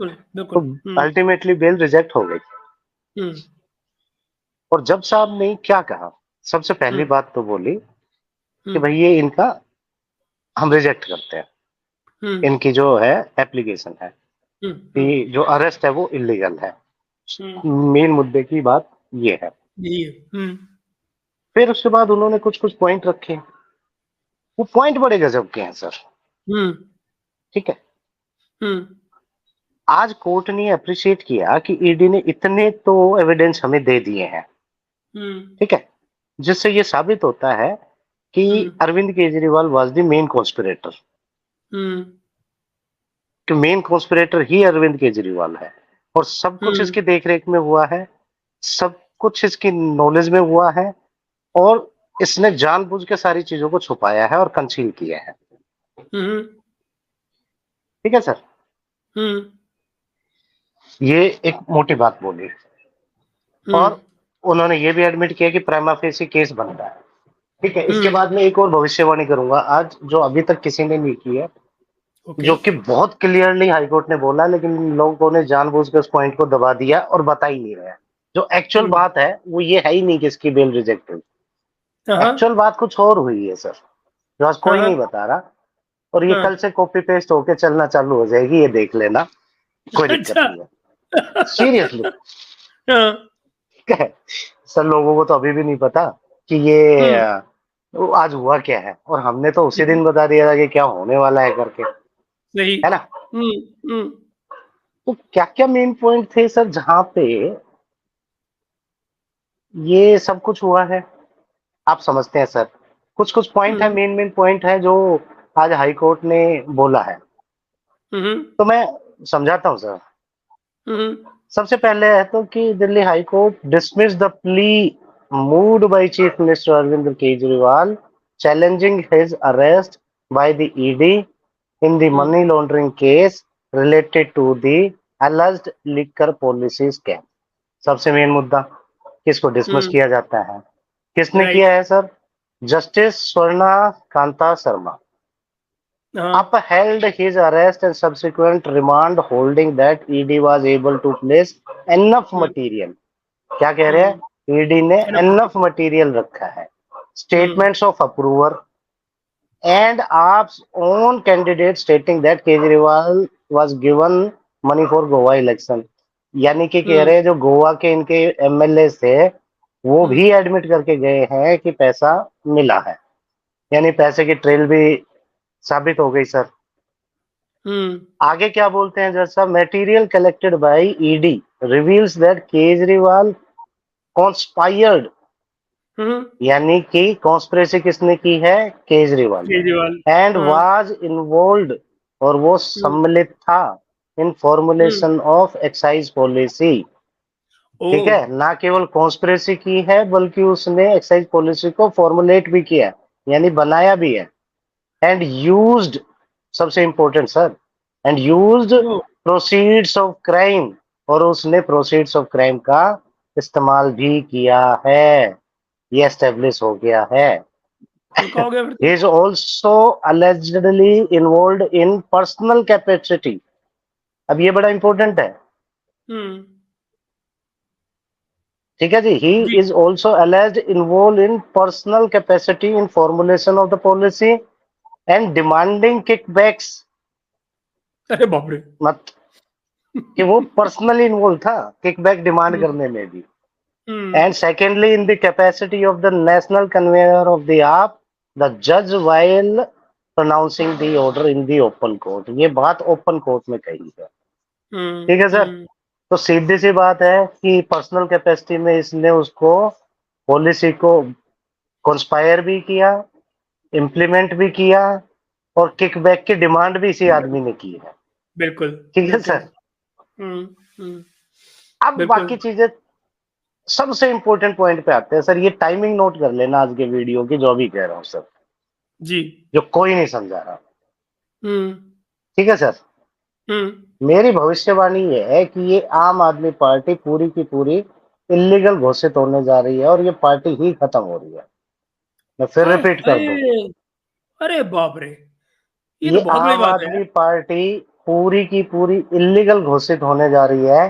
बिल्कुल, तो बिल्कुल। अल्टीमेटली बेल रिजेक्ट हो गई। हुँ, और जज साहब ने क्या कहा, सबसे पहली हुँ, बात तो बोली कि हुँ, भाई ये इनका हम रिजेक्ट करते हैं, हुँ, इनकी जो है एप्लीकेशन है हुँ, हुँ, कि जो अरेस्ट है वो इलीगल है। हुँ, मेन मुद्दे की बात ये है। यही है। फिर उसके बाद उन्होंने कुछ कुछ पॉइंट रखे, वो पॉइंट बड़े गजब के हैं सर। हुँ, ठीक है, हुँ, आज कोर्ट ने अप्रिशिएट किया कि ईडी ने इतने तो एविडेंस हमें दे दिए हैं, हुँ, ठीक है, जिससे ये साबित होता है कि hmm, Arvind Kejriwal was the main conspirator, hmm, कि मेन कॉन्स्पिरेटर ही अरविंद केजरीवाल है, और सब कुछ हुँ, इसकी देखरेख में हुआ है, सब कुछ इसकी नॉलेज में हुआ है, और इसने जानबूझ के सारी चीजों को छुपाया है और कंसील किया है। हुँ, ठीक है सर, हुँ, ये एक मोटी बात बोली। हुँ, और उन्होंने ये भी एडमिट किया कि प्राइमा फेसी केस बनता है। ठीक है, इसके हुँ, बाद में एक और भविष्यवाणी करूंगा आज, जो अभी तक किसी ने नहीं की है, ओके। जो कि बहुत क्लियरली हाईकोर्ट ने बोला, लेकिन लोगों ने जानबूझ के उस पॉइंट को दबा दिया और बता ही नहीं रहे हैं। जो एक्चुअल हुँ, बात है वो ये है ही नहीं कि इसकी बेल रिजेक्ट हुई। हाँ, हाँ, एक्चुअल बात कुछ और हुई है सर, जो आज हाँ, कोई नहीं हाँ, बता रहा। और ये हाँ, कल से कॉपी पेस्ट होके चलना चालू हो जाएगी, ये देख लेना, कोई दिक्कत अच्छा। नहीं है। सीरियसली। हाँ, ठीक है, सर लोगों को तो अभी भी नहीं पता कि ये हुँ, वो आज हुआ क्या है, और हमने तो उसी हुँ, दिन बता दिया था कि क्या होने वाला है करके, सही। है ना। हुँ, हुँ, तो क्या क्या मेन पॉइंट थे सर जहां पे ये सब कुछ हुआ है, आप समझते हैं सर। कुछ कुछ पॉइंट है, हुँ, मेन मेन पॉइंट है जो आज हाई कोर्ट ने बोला है, हुँ, तो मैं समझाता हूँ सर। हुँ, सबसे पहले है तो कि Delhi high court dismiss the plea moved by Chief Minister Arvind Kejriwal challenging his arrest by the ED in the hmm, money laundering case related to the alleged liquor policy scam। सबसे main मुद्दा, किसको dismiss हुँ, किया जाता है, किसने right. किया है sir, justice Swarna Kanta Sharma हाँ, upheld his arrest and subsequent remand, holding that ED was able to place enough hmm, material। क्या कह रहे हुँ, हैं, ईडी ने एनफ एनफ मटेरियल रखा है, hmm, statements of approver and AAP's own candidate stating that Kejriwal was given money for Goa election. यानी कि कह हुँ, रहे हैं जो गोवा के इनके एमएलए थे, वो हुँ, भी एडमिट करके गए हैं कि पैसा मिला है, यानी पैसे की ट्रेल भी साबित हो गई सर। हुँ, आगे क्या बोलते हैं जज साहब, material collected by ED reveals that Kejriwal conspired, hmm, यानी कि कॉन्स्पिरेसी किसने की है, केजरीवाल ने, केजरीवाल। एंड हाँ, वाज इन्वॉल्व्ड, और वो हुँ, सम्मिलित था in hmm, formulation of excise policy. ठीक ओह! है, ना केवल कॉन्स्पिरेसी की है बल्कि उसने एक्साइज पॉलिसी को फॉर्मुलेट भी किया है, यानी बनाया भी है, एंड यूज्ड, सबसे important sir, and used oh! Proceeds of crime, और उसने प्रोसीड्स ऑफ क्राइम का इस्तेमाल भी किया है, ये एस्टेब्लिश हो गया है। तो क्या हो गया फिर He तो? is also allegedly involved in personal capacity। अब ये बड़ा इंपॉर्टेंट है। हुँ, ठीक है जी, he ji. is also alleged involved in personal capacity in formulation of the policy and demanding kickbacks। अरे बाप रे! मत कि वो पर्सनली इन्वॉल्व था किकबैक डिमांड हुँ, करने में भी। Hmm, and secondly in the capacity of the national convener of the AAP the जज while pronouncing the order in the open court. ये बात ओपन कोर्ट में कही है। हुँ, ठीक है सर, हुँ, तो सीधी सी बात है कि पर्सनल कैपेसिटी में इसने उसको पॉलिसी को कंस्पायर भी किया, इम्प्लीमेंट भी किया, और किकबैक की डिमांड भी इसी आदमी ने की है। बिल्कुल, ठीक है बिल्कुल। सर, हुँ, हुँ, अब बिल्कुल। बाकी चीजें सबसे इंपॉर्टेंट पॉइंट पे आते हैं सर। ये टाइमिंग नोट कर लेना आज के वीडियो की, जो भी कह रहा हूँ सर, जी। जो कोई नहीं समझा रहा। हुँ, ठीक है सर, हुँ, मेरी भविष्यवाणी ये है कि ये आम आदमी पार्टी पूरी की पूरी इलीगल घोषित होने जा रही है, और ये पार्टी ही खत्म हो रही है। मैं फिर हाय रिपीट कर दूं, हाय! अरे बाप रे! ये तो ये बहुत बड़ी आम बात है यार। आदमी पार्टी पूरी की पूरी इलीगल घोषित होने जा रही है,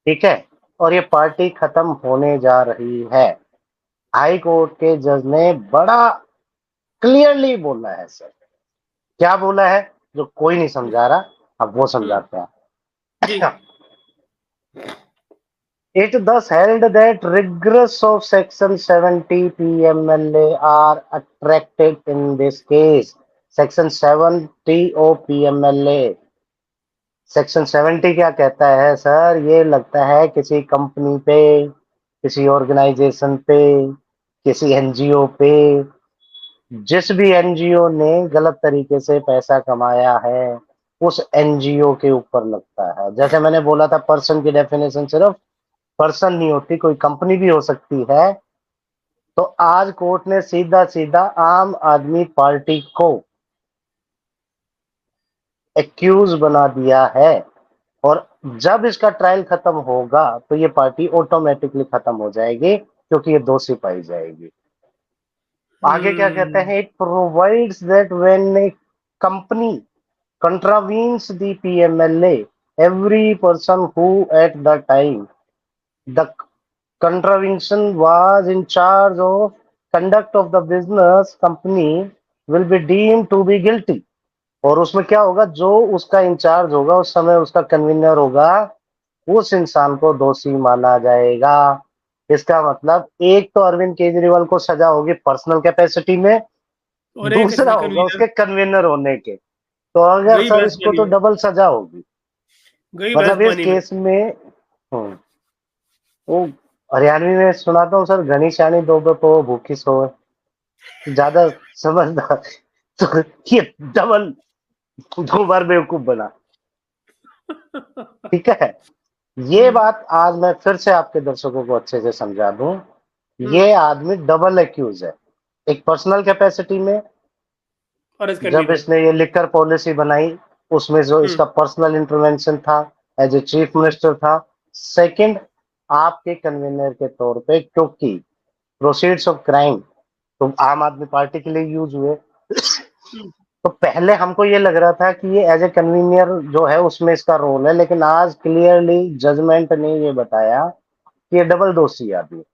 ठीक है, और ये पार्टी खत्म होने जा रही है। हाई कोर्ट के जज ने बड़ा क्लियरली बोला है सर। क्या बोला है जो कोई नहीं समझा रहा, अब वो हम्म, समझाते जी। हैं। It thus held that rigors of Section 70 PMLA are attractive in this case. Section 70 of PMLA. Section 70 क्या कहता है सर? ये लगता है किसी कंपनी पे, किसी ऑर्गेनाइजेशन पे, किसी एनजीओ पे, जिस भी एनजीओ ने गलत तरीके से पैसा कमाया है उस एनजीओ के ऊपर लगता है। जैसे मैंने बोला था, पर्सन की डेफिनेशन सिर्फ पर्सन नहीं होती, कोई कंपनी भी हो सकती है। तो आज कोर्ट ने सीधा सीधा आम आदमी पार्टी को एक्यूज बना दिया है, और जब इसका ट्रायल खत्म होगा तो ये पार्टी ऑटोमेटिकली खत्म हो जाएगी क्योंकि ये दोषी पाई जाएगी। आगे क्या कहते हम्म, हैं? It provides that when A company contravenes the PMLA, every person who at the time the contravention was in charge of conduct of the business company will be deemed to be guilty। और उसमें क्या होगा? जो उसका in charge होगा, उस समय उसका कन्वीनर होगा, उस इंसान को दोषी माना जाएगा। इसका मतलब एक तो अरविंद केजरीवाल को सजा होगी पर्सनल कैपेसिटी में, और एक दूसरा इसमें होगा कन्वीनर। उसके कन्वीनर होने के। तो अगर गई सर भैंस इसको पानी तो में। डबल सजा होगी। गई भैंस मतलब इस पानी में। केस में हम्म, वो हरियाणवी में सुनाता हूँ सर, घनी श्यानी दो पे भूखी सोए, ज्यादा समझदार तो ये डबल, दो बार बेवकूफ बना। ठीक है, ये हम्म, बात आज मैं फिर से आपके दर्शकों को अच्छे से समझा दूं। हम्म, ये आदमी डबल एक्यूज है, एक पर्सनल कैपेसिटी में, और एज जब कन्वीनर। इसने ये लिकर पॉलिसी बनाई उसमें जो हम्म, इसका पर्सनल इंटरवेंशन था as a chief hmm, minister था। सेकंड, आपके कन्वीनर के तौर पे, क्योंकि प्रोसीड्स ऑफ क्राइम तो आम आदमी पार्टी के लिए यूज हुए। हम्म, तो पहले हमको ये लग रहा था कि ये एज ए कन्वीनियर जो है उसमें इसका रोल है, लेकिन आज क्लियरली जजमेंट ने ये बताया कि ये डबल दोषी आदमी।